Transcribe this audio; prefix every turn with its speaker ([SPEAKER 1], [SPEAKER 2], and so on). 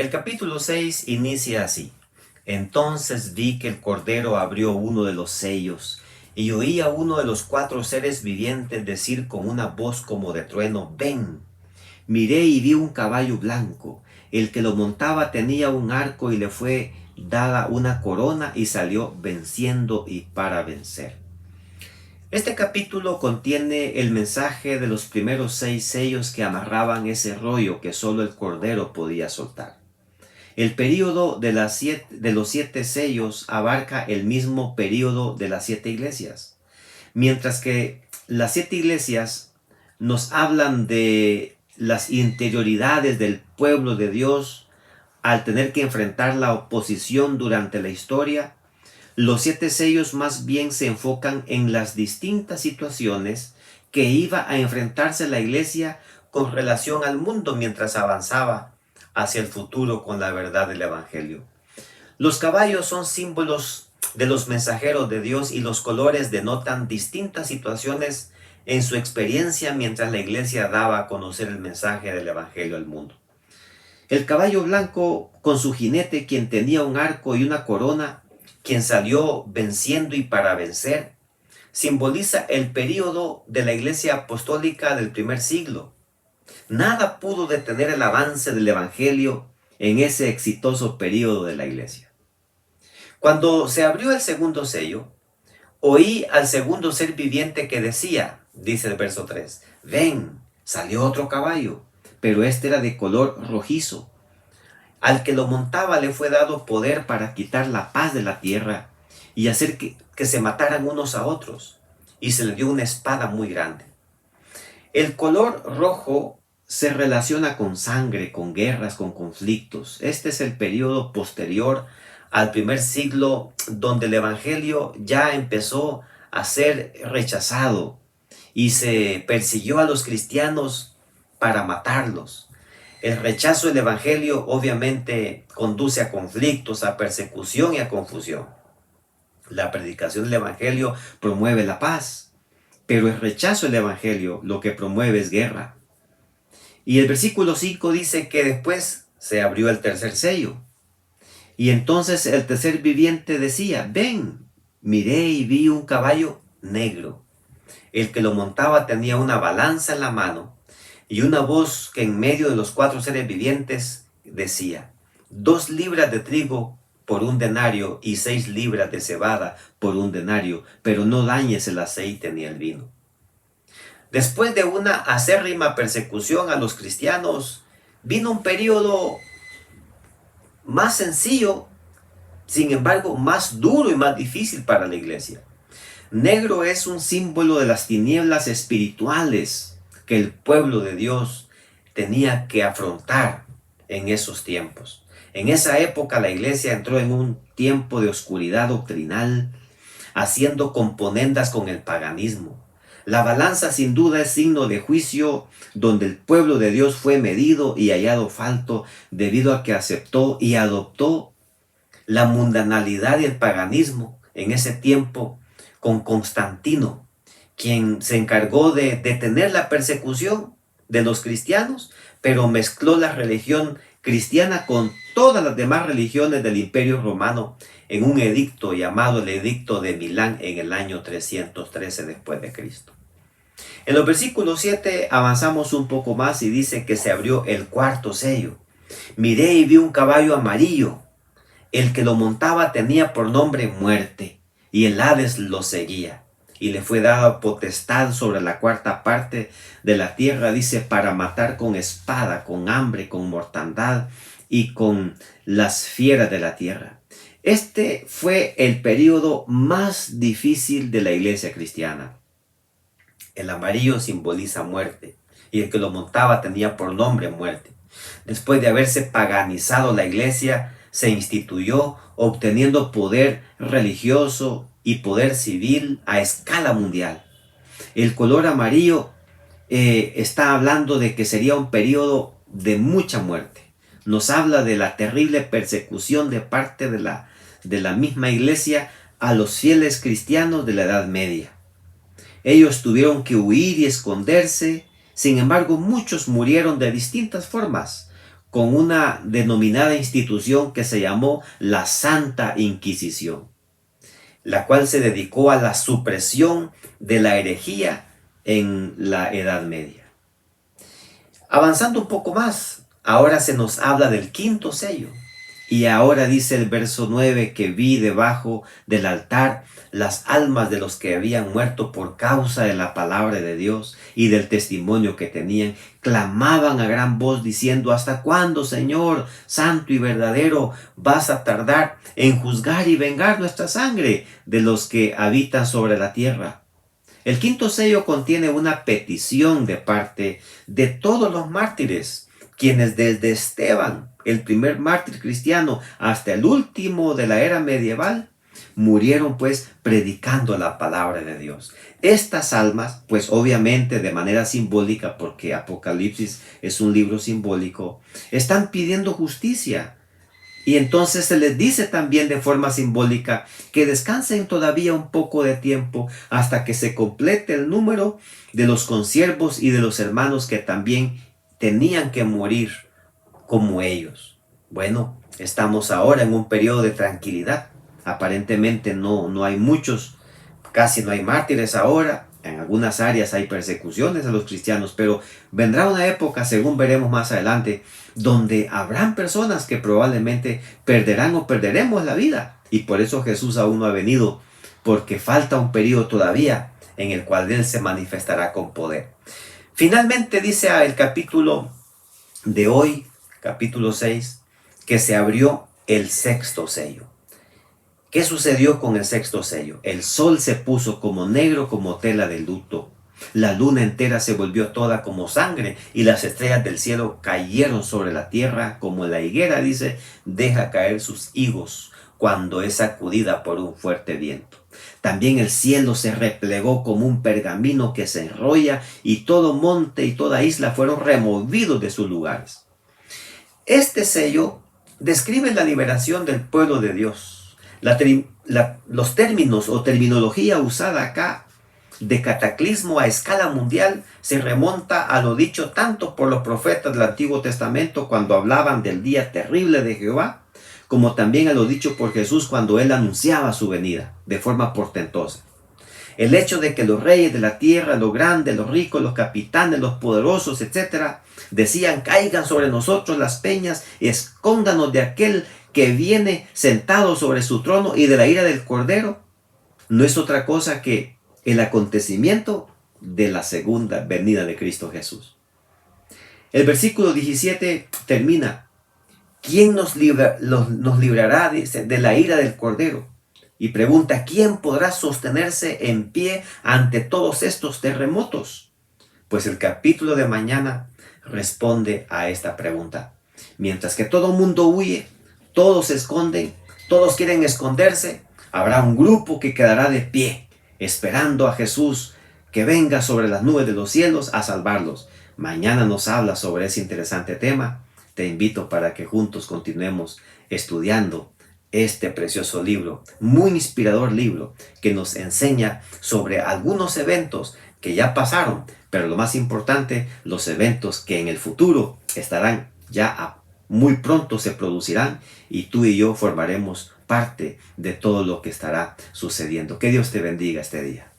[SPEAKER 1] El capítulo 6 inicia así. Entonces vi que el Cordero abrió uno de los sellos, y oí a uno de los cuatro seres vivientes decir con una voz como de trueno: ven. Miré y vi un caballo blanco. El que lo montaba tenía un arco y le fue dada una corona y salió venciendo y para vencer. Este capítulo contiene el mensaje de los primeros 6 sellos que amarraban ese rollo que solo el Cordero podía soltar. El período de los 7 sellos abarca el mismo período de las 7 iglesias. Mientras que las 7 iglesias nos hablan de las interioridades del pueblo de Dios al tener que enfrentar la oposición durante la historia, los 7 sellos más bien se enfocan en las distintas situaciones que iba a enfrentarse la iglesia con relación al mundo mientras avanzaba hacia el futuro con la verdad del Evangelio. Los caballos son símbolos de los mensajeros de Dios y los colores denotan distintas situaciones en su experiencia mientras la iglesia daba a conocer el mensaje del Evangelio al mundo. El caballo blanco con su jinete, quien tenía un arco y una corona, quien salió venciendo y para vencer, simboliza el período de la iglesia apostólica del primer siglo. Nada pudo detener el avance del Evangelio en ese exitoso período de la iglesia. Cuando se abrió el segundo sello, oí al segundo ser viviente que decía, dice el verso 3, ven, salió otro caballo, pero este era de color rojizo. Al que lo montaba le fue dado poder para quitar la paz de la tierra y hacer que se mataran unos a otros, y se le dio una espada muy grande. El color rojo se relaciona con sangre, con guerras, con conflictos. Este es el periodo posterior al primer siglo, donde el Evangelio ya empezó a ser rechazado y se persiguió a los cristianos para matarlos. El rechazo del Evangelio obviamente conduce a conflictos, a persecución y a confusión. La predicación del Evangelio promueve la paz, pero el rechazo del Evangelio lo que promueve es guerra. Y el versículo 5 dice que después se abrió el tercer sello. Y entonces el tercer viviente decía, ven, miré y vi un caballo negro. El que lo montaba tenía una balanza en la mano y una voz que en medio de los 4 seres vivientes decía, 2 libras de trigo por 1 denario y 6 libras de cebada por 1 denario, pero no dañes el aceite ni el vino. Después de una acérrima persecución a los cristianos, vino un periodo más sencillo, sin embargo más duro y más difícil para la iglesia. Negro es un símbolo de las tinieblas espirituales que el pueblo de Dios tenía que afrontar en esos tiempos. En esa época la iglesia entró en un tiempo de oscuridad doctrinal, haciendo componendas con el paganismo. La balanza sin duda es signo de juicio, donde el pueblo de Dios fue medido y hallado falto debido a que aceptó y adoptó la mundanalidad y el paganismo en ese tiempo con Constantino, quien se encargó de detener la persecución de los cristianos, pero mezcló la religión cristiana con todas las demás religiones del Imperio Romano en un edicto llamado el Edicto de Milán en el año 313 después de Cristo. En los versículos 7 avanzamos un poco más y dice que se abrió el cuarto sello. Miré y vi un caballo amarillo. El que lo montaba tenía por nombre Muerte, y el Hades lo seguía. Y le fue dada potestad sobre la cuarta parte de la tierra, dice, para matar con espada, con hambre, con mortandad y con las fieras de la tierra. Este fue el periodo más difícil de la iglesia cristiana. El amarillo simboliza muerte, y el que lo montaba tenía por nombre Muerte. Después de haberse paganizado la iglesia, se instituyó obteniendo poder religioso y poder civil a escala mundial. El color amarillo está hablando de que sería un periodo de mucha muerte. Nos habla de la terrible persecución de parte de la misma iglesia a los fieles cristianos de la Edad Media. Ellos tuvieron que huir y esconderse. Sin embargo, muchos murieron de distintas formas, con una denominada institución que se llamó la Santa Inquisición, la cual se dedicó a la supresión de la herejía en la Edad Media. Avanzando un poco más, ahora se nos habla del quinto sello. Y ahora dice el verso 9 que vi debajo del altar las almas de los que habían muerto por causa de la palabra de Dios y del testimonio que tenían. Clamaban a gran voz diciendo: ¿hasta cuándo, Señor, santo y verdadero, vas a tardar en juzgar y vengar nuestra sangre de los que habitan sobre la tierra? El quinto sello contiene una petición de parte de todos los mártires, quienes desde Esteban, el primer mártir cristiano, hasta el último de la era medieval, murieron pues predicando la palabra de Dios. Estas almas, pues obviamente de manera simbólica, porque Apocalipsis es un libro simbólico, están pidiendo justicia. Y entonces se les dice también de forma simbólica que descansen todavía un poco de tiempo hasta que se complete el número de los consiervos y de los hermanos que también tenían que morir como ellos. Bueno, estamos ahora en un periodo de tranquilidad. Aparentemente no hay muchos, casi no hay mártires ahora. En algunas áreas hay persecuciones a los cristianos, pero vendrá una época, según veremos más adelante, donde habrán personas que probablemente perderán o perderemos la vida. Y por eso Jesús aún no ha venido, porque falta un periodo todavía en el cual Él se manifestará con poder. Finalmente dice el capítulo de hoy, capítulo 6, que se abrió el sexto sello. ¿Qué sucedió con el sexto sello? El sol se puso como negro como tela de luto. La luna entera se volvió toda como sangre y las estrellas del cielo cayeron sobre la tierra como la higuera, dice, deja caer sus higos cuando es sacudida por un fuerte viento. También el cielo se replegó como un pergamino que se enrolla y todo monte y toda isla fueron removidos de sus lugares. Este sello describe la liberación del pueblo de Dios. Los términos o terminología usada acá de cataclismo a escala mundial se remonta a lo dicho tanto por los profetas del Antiguo Testamento cuando hablaban del día terrible de Jehová, como también a lo dicho por Jesús cuando él anunciaba su venida de forma portentosa. El hecho de que los reyes de la tierra, los grandes, los ricos, los capitanes, los poderosos, etcétera, decían: caigan sobre nosotros las peñas y escóndanos de aquel que viene sentado sobre su trono y de la ira del Cordero, no es otra cosa que el acontecimiento de la segunda venida de Cristo Jesús. El versículo 17 termina: ¿quién nos librará, dice, de la ira del Cordero? Y pregunta: ¿quién podrá sostenerse en pie ante todos estos terremotos? Pues el capítulo de mañana responde a esta pregunta. Mientras que todo mundo huye, todos se esconden, todos quieren esconderse, habrá un grupo que quedará de pie, esperando a Jesús que venga sobre las nubes de los cielos a salvarlos. Mañana nos habla sobre ese interesante tema. Te invito para que juntos continuemos estudiando este precioso libro, muy inspirador libro, que nos enseña sobre algunos eventos que ya pasaron, pero lo más importante, los eventos que en el futuro estarán ya muy pronto se producirán y tú y yo formaremos parte de todo lo que estará sucediendo. Que Dios te bendiga este día.